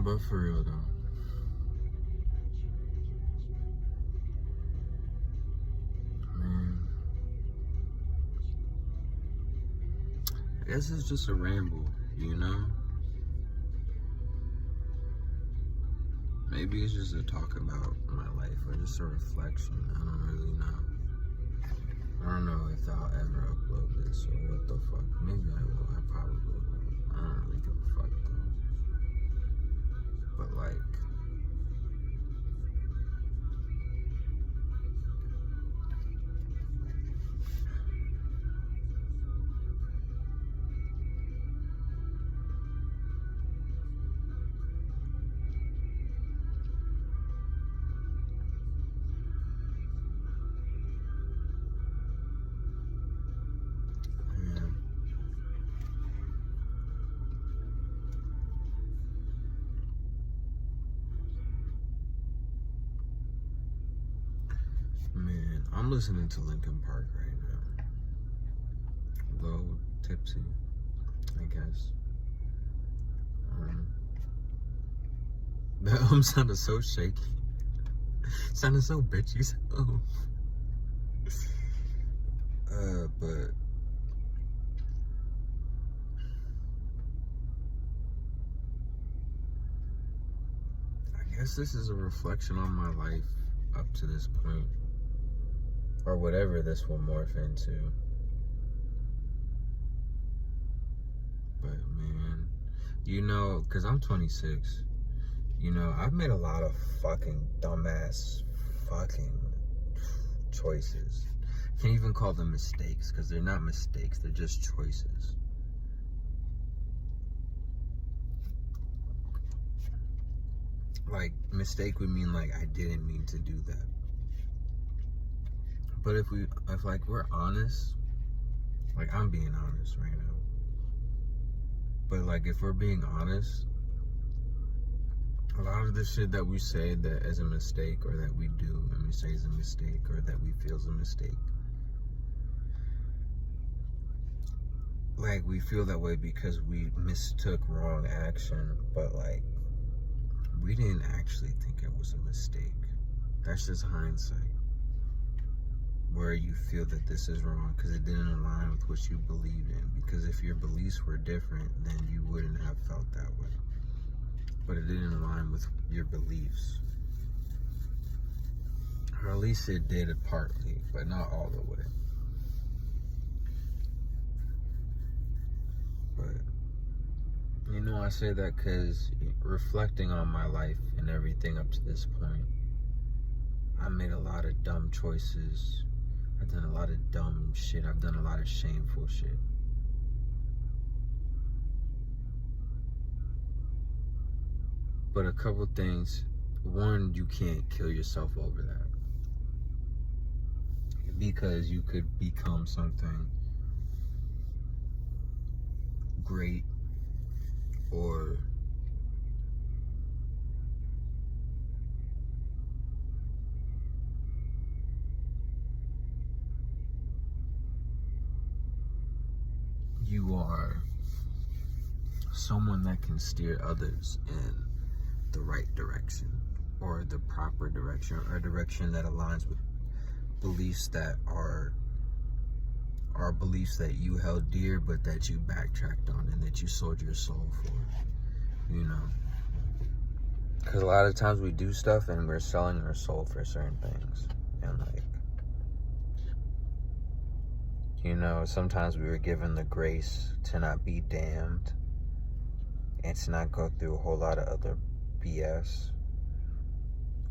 But for real though, man, I guess it's just a ramble, you know? Maybe it's just a talk about my life or just a reflection. I don't really know. I don't know if I'll ever upload this or what the fuck. Maybe I will. I probably will. I don't really give a fuck though. But like, man, I'm listening to Linkin Park right now. Low, tipsy, I guess. The sounded so shaky. Sounded so bitchy. So. But I guess this is a reflection on my life up to this point, or whatever this will morph into. But man, you know, cause I'm 26. You know, I've made a lot of fucking dumbass fucking choices. Can't even call them mistakes, because they're not mistakes, they're just choices. Like, mistake would mean like I didn't mean to do that. But if we're honest, like I'm being honest right now. But like if we're being honest, a lot of the shit that we say that as a mistake, or that we do and we say is a mistake, or that we feel is a mistake, like we feel that way because we mistook wrong action, but like we didn't actually think it was a mistake. That's just hindsight. Where you feel that this is wrong because it didn't align with what you believed in. Because if your beliefs were different, then you wouldn't have felt that way. But it didn't align with your beliefs. Or at least it did it partly, but not all the way. But, you know, I say that because reflecting on my life and everything up to this point, I made a lot of dumb choices. I've done a lot of dumb shit. I've done a lot of shameful shit. But a couple things. One, you can't kill yourself over that. Because you could become something great, or you are someone that can steer others in the right direction, or the proper direction, or a direction that aligns with beliefs that are beliefs that you held dear, but that you backtracked on and that you sold your soul for, you know. Because a lot of times we do stuff and we're selling our soul for certain things. And like, you know, sometimes we were given the grace to not be damned and to not go through a whole lot of other BS,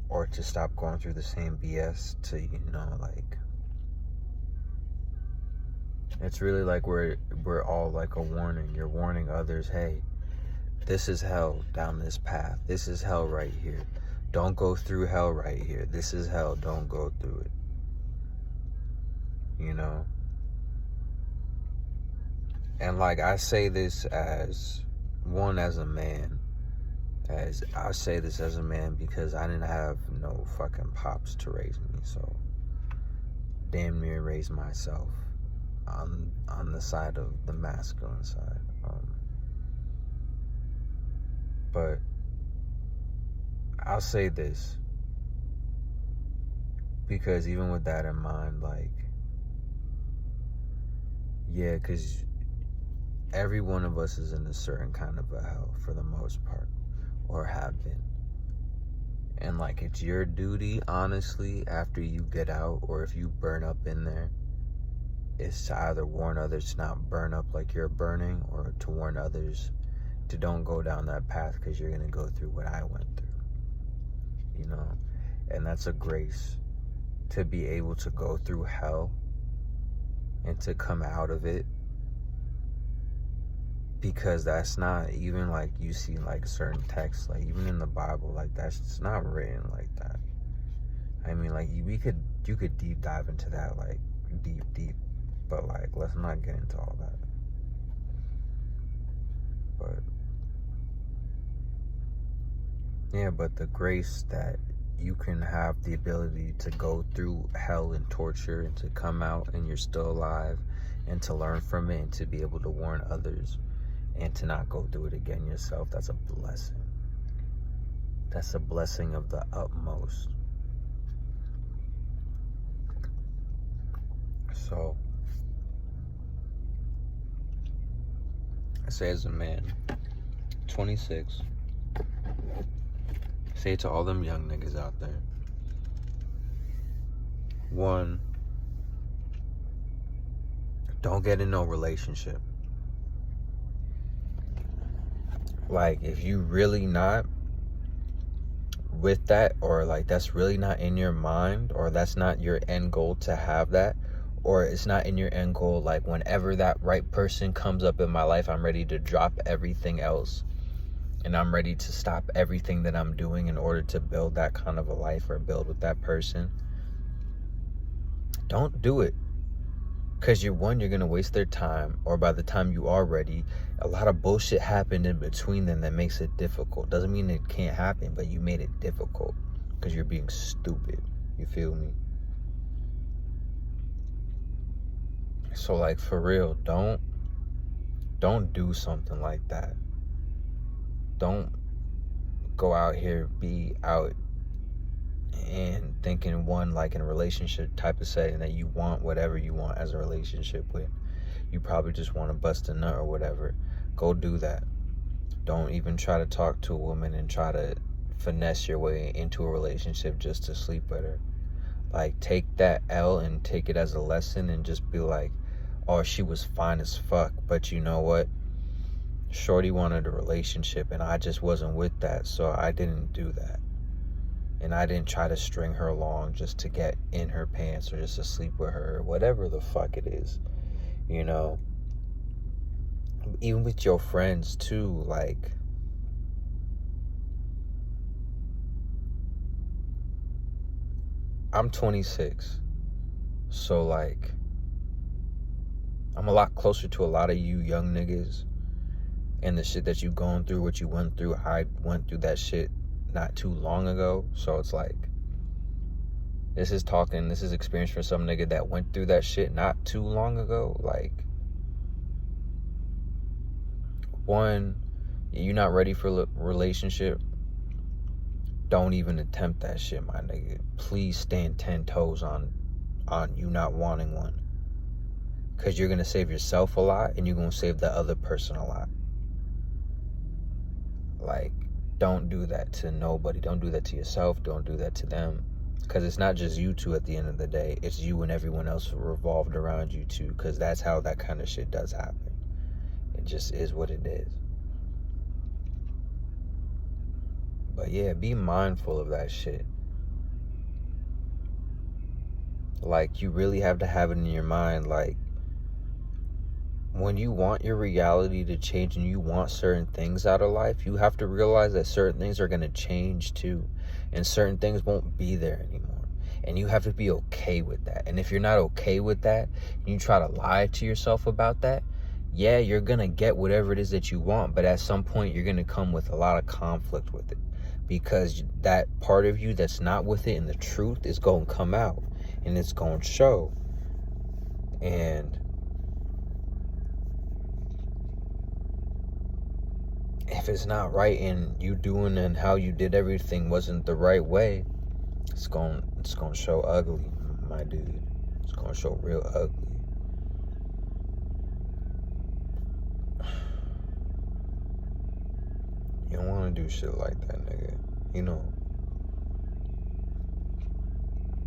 or to stop going through the same BS, to, you know, like, it's really like we're all like a warning. You're warning others, hey, this is hell down this path. This is hell right here. Don't go through hell right here. This is hell. Don't go through it. You know? And like, I say this as a man. I say this as a man because I didn't have no fucking pops to raise me. So, damn near raised myself on the side of the masculine side. But I'll say this, because even with that in mind, like, yeah, because every one of us is in a certain kind of a hell for the most part, or have been. And like, it's your duty, honestly, after you get out, or if you burn up in there, is to either warn others to not burn up like you're burning, or to warn others to don't go down that path, because you're going to go through what I went through, you know? And that's a grace, to be able to go through hell and to come out of it, because that's not even like, you see like certain texts, like even in the Bible, like that's just not written like that. I mean, like you could deep dive into that, like deep, but like let's not get into all that. But yeah, but the grace that you can have the ability to go through hell and torture and to come out and you're still alive, and to learn from it and to be able to warn others and to not go through it again yourself, that's a blessing. That's a blessing of the utmost. So I say, as a man, 26, say to all them young niggas out there, one, don't get in no relationship. Like, if you really not with that, or like that's really not in your mind, or that's not your end goal to have that, or it's not in your end goal, like whenever that right person comes up in my life, I'm ready to drop everything else and I'm ready to stop everything that I'm doing in order to build that kind of a life or build with that person, don't do it. Because you're going to waste their time, or by the time you are ready, a lot of bullshit happened in between them that makes it difficult. Doesn't mean it can't happen, but you made it difficult because you're being stupid. You feel me? So like, for real, don't do something like that. Don't go out here, be out and thinking, one, like in a relationship type of setting, that you want whatever you want as a relationship with. You probably just want to bust a nut or whatever. Go do that. Don't even try to talk to a woman and try to finesse your way into a relationship just to sleep with her. Like, take that L and take it as a lesson and just be like, oh, she was fine as fuck, but you know what? Shorty wanted a relationship and I just wasn't with that, so I didn't do that. And I didn't try to string her along just to get in her pants or just to sleep with her, or whatever the fuck it is, you know? Even with your friends too, like, I'm 26, so like, I'm a lot closer to a lot of you young niggas, and the shit that you going through, what you went through, I went through that shit not too long ago. So it's like, this is experience for some nigga that went through that shit not too long ago. Like, one, you're not ready for a relationship, don't even attempt that shit, my nigga. Please stand 10 toes on you not wanting one, because you're gonna save yourself a lot and you're gonna save the other person a lot. Like, don't do that to nobody. Don't do that to yourself. Don't do that to them. Because it's not just you two at the end of the day. It's you and everyone else revolved around you too. Because that's how that kind of shit does happen. It just is what it is. But yeah, be mindful of that shit. Like, you really have to have it in your mind. Like, when you want your reality to change and you want certain things out of life, you have to realize that certain things are going to change too. And certain things won't be there anymore. And you have to be okay with that. And if you're not okay with that, and you try to lie to yourself about that, yeah, you're going to get whatever it is that you want. But at some point, you're going to come with a lot of conflict with it. Because that part of you that's not with it and the truth is going to come out. And it's going to show. And if it's not right and you doing and how you did everything wasn't the right way, it's gonna show ugly, my dude. It's gonna show real ugly. You don't want to do shit like that, nigga. You know.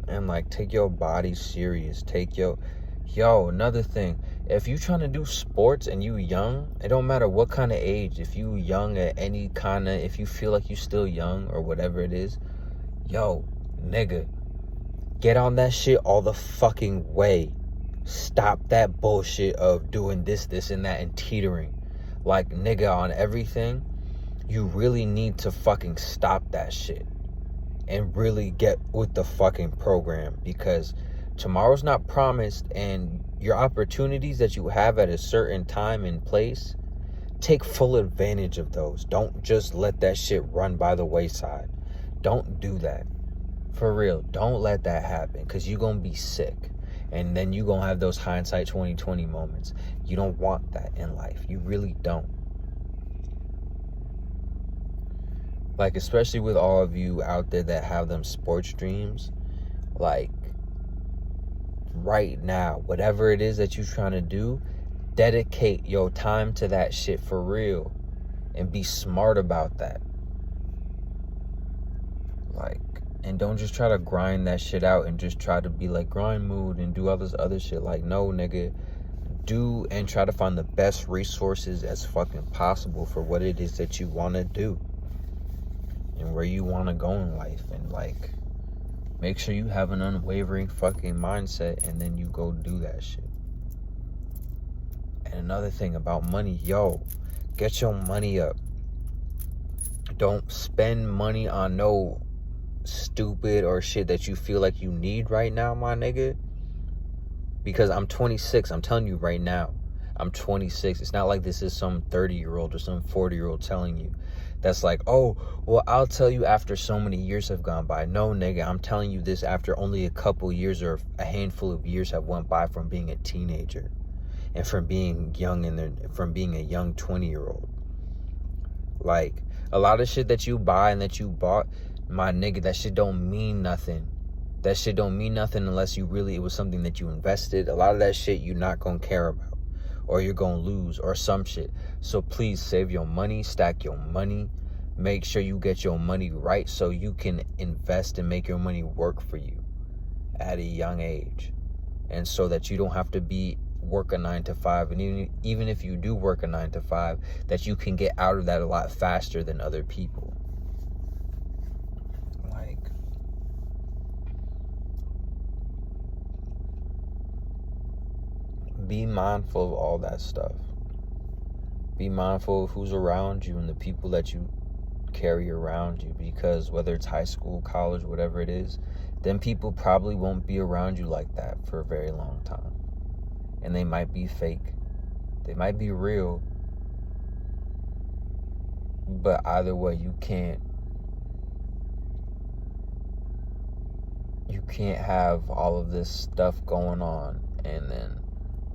And like, take your body serious. Another thing. If you trying to do sports and you young, it don't matter what kind of age. If you young at any kind of, if you feel like you still young or whatever it is, nigga, get on that shit all the fucking way. Stop that bullshit of doing this, and that, and teetering. Like, nigga, on everything, you really need to fucking stop that shit and really get with the fucking program, because tomorrow's not promised, and your opportunities that you have at a certain time and place, take full advantage of those. Don't just let that shit run by the wayside. Don't do that. For real, don't let that happen, because you're going to be sick. And then you're going to have those hindsight 2020 moments. You don't want that in life. You really don't. Like, especially with all of you out there that have them sports dreams, like, right now, whatever it is that you're trying to do, dedicate your time to that shit for real. And be smart about that. Like, and don't just try to grind that shit out and just try to be like grind mood and do all this other shit. Like, no, nigga. Do and try to find the best resources as fucking possible for what it is that you want to do and where you want to go in life. And like, make sure you have an unwavering fucking mindset, and then you go do that shit. And another thing about money, get your money up. Don't spend money on no stupid or shit that you feel like you need right now, my nigga. Because I'm 26. I'm telling you right now. I'm 26. It's not like this is some 30-year-old or some 40-year-old telling you. That's like, oh, well, I'll tell you after so many years have gone by. No, nigga, I'm telling you this after only a couple years or a handful of years have went by from being a teenager. And from being young from being a young 20-year-old. Like, a lot of shit that you buy and that you bought, my nigga, that shit don't mean nothing. That shit don't mean nothing unless it was something that you invested. A lot of that shit you're not gonna care about, or you're gonna lose, or some shit. So please save your money, stack your money, make sure you get your money right so you can invest and make your money work for you at a young age. And so that you don't have to work a 9 to 5, and even if you do work a 9 to 5, that you can get out of that a lot faster than other people. Like, be mindful of all that stuff. Be mindful of who's around you and the people that you carry around you, because whether it's high school, college, whatever it is, then people probably won't be around you like that for a very long time. And they might be fake. They might be real. But either way, you can't have all of this stuff going on and then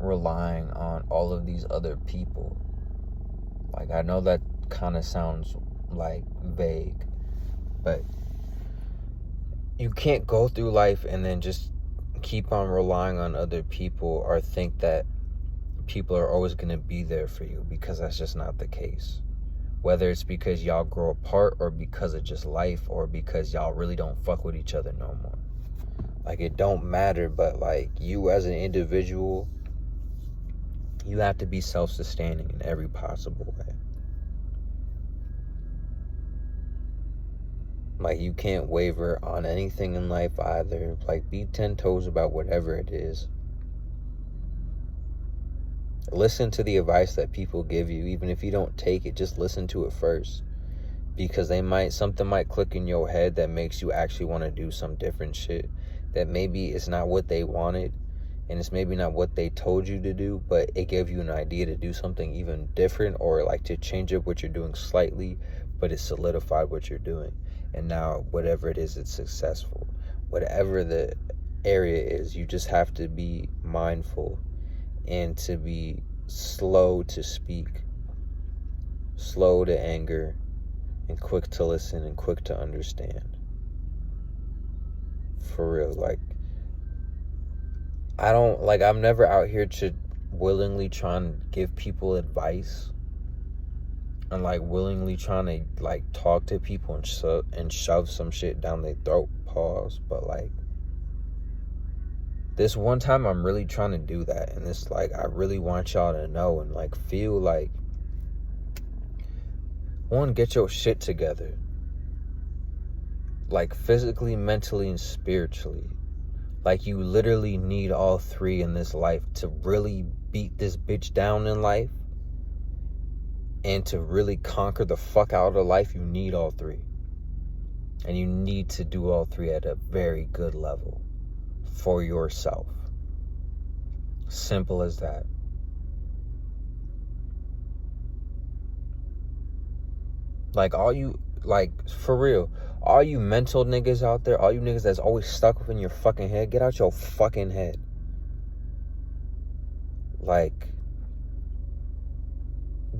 relying on all of these other people. Like, I know that kind of sounds like vague, but you can't go through life and then just keep on relying on other people or think that people are always going to be there for you, because that's just not the case. Whether it's because y'all grow apart, or because of just life, or because y'all really don't fuck with each other no more. Like, it don't matter, but like, you as an individual, you have to be self-sustaining in every possible way. Like, you can't waver on anything in life either. Like, be 10 toes about whatever it is. Listen to the advice that people give you. Even if you don't take it, just listen to it first. Because something might click in your head that makes you actually want to do some different shit. That maybe it's not what they wanted, and it's maybe not what they told you to do, but it gave you an idea to do something even different, or like to change up what you're doing slightly, but it solidified what you're doing. And now, whatever it is, it's successful. Whatever the area is, you just have to be mindful and to be slow to speak, slow to anger, and quick to listen and quick to understand. For real, like, I'm never out here to willingly try and give people advice and like willingly trying to like talk to people and shove some shit down their throat, pause. But like, this one time I'm really trying to do that, and it's like, I really want y'all to know and like feel like, one, get your shit together, like physically, mentally, and spiritually. Like, you literally need all three in this life to really beat this bitch down in life, and to really conquer the fuck out of life. You need all three, and you need to do all three at a very good level for yourself. Simple as that. Like, for real, all you mental niggas out there, all you niggas that's always stuck within your fucking head, get out your fucking head. Like,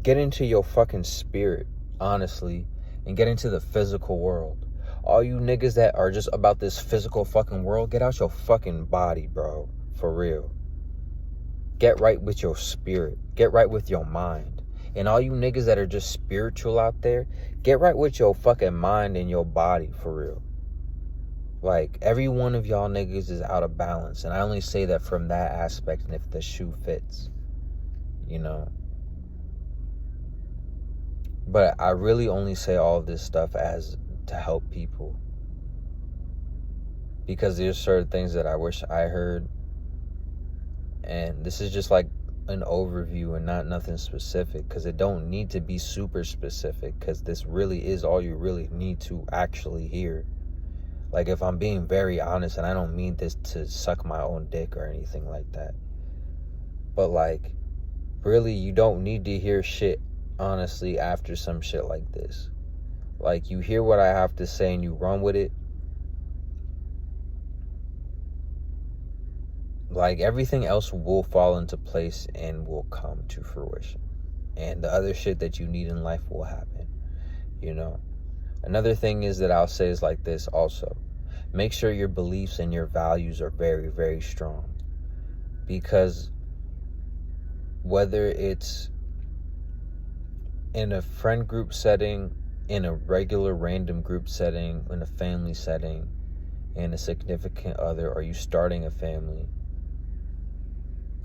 get into your fucking spirit, honestly, and get into the physical world. All you niggas that are just about this physical fucking world, get out your fucking body, bro. For real. Get right with your spirit. Get right with your mind. And all you niggas that are just spiritual out there, get right with your fucking mind and your body, for real. Like, every one of y'all niggas is out of balance. And I only say that from that aspect, and if the shoe fits, you know. But I really only say all of this stuff as to help people. Because there's certain things that I wish I heard. And this is just like an overview and not nothing specific, because it don't need to be super specific, because this really is all you really need to actually hear. Like, if I'm being very honest, and I don't mean this to suck my own dick or anything like that, but like, really, you don't need to hear shit honestly after some shit like this. Like, you hear what I have to say and you run with it. Like, everything else will fall into place and will come to fruition. And the other shit that you need in life will happen, you know. Another thing is that I'll say is like this also. Make sure your beliefs and your values are very, very strong. Because whether it's in a friend group setting, in a regular random group setting, in a family setting, in a significant other, or you starting a family,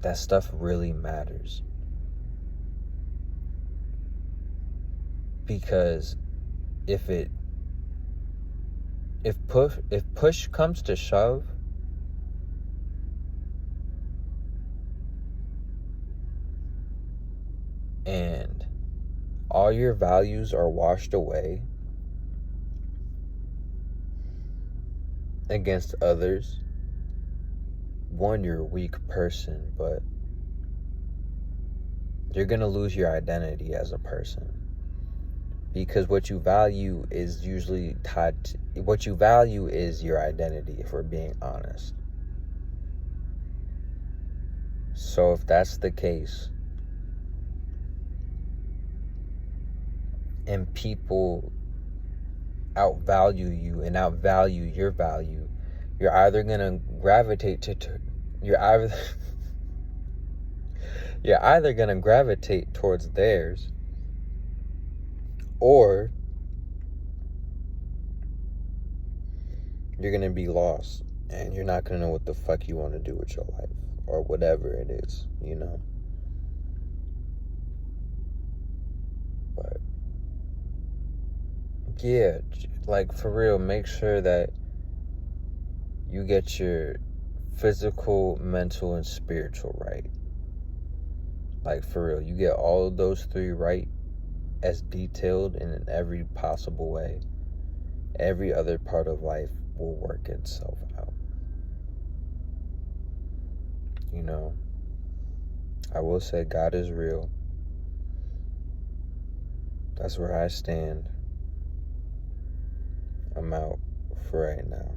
that stuff really matters. Because if push comes to shove, and all your values are washed away against others, one, you're a weak person, but you're going to lose your identity as a person. Because what you value is usually tied to, what you value is your identity, if we're being honest. So if that's the case, and people outvalue you and outvalue your value, you're either going to gravitate you're either going to gravitate towards theirs, or you're going to be lost and you're not going to know what the fuck you want to do with your life, or whatever it is, you know. But yeah, like, for real, make sure that you get your physical, mental, and spiritual right. Like, for real, you get all of those three right as detailed and in every possible way. Every other part of life will work itself out. You know, I will say God is real. That's where I stand. I'm out for right now.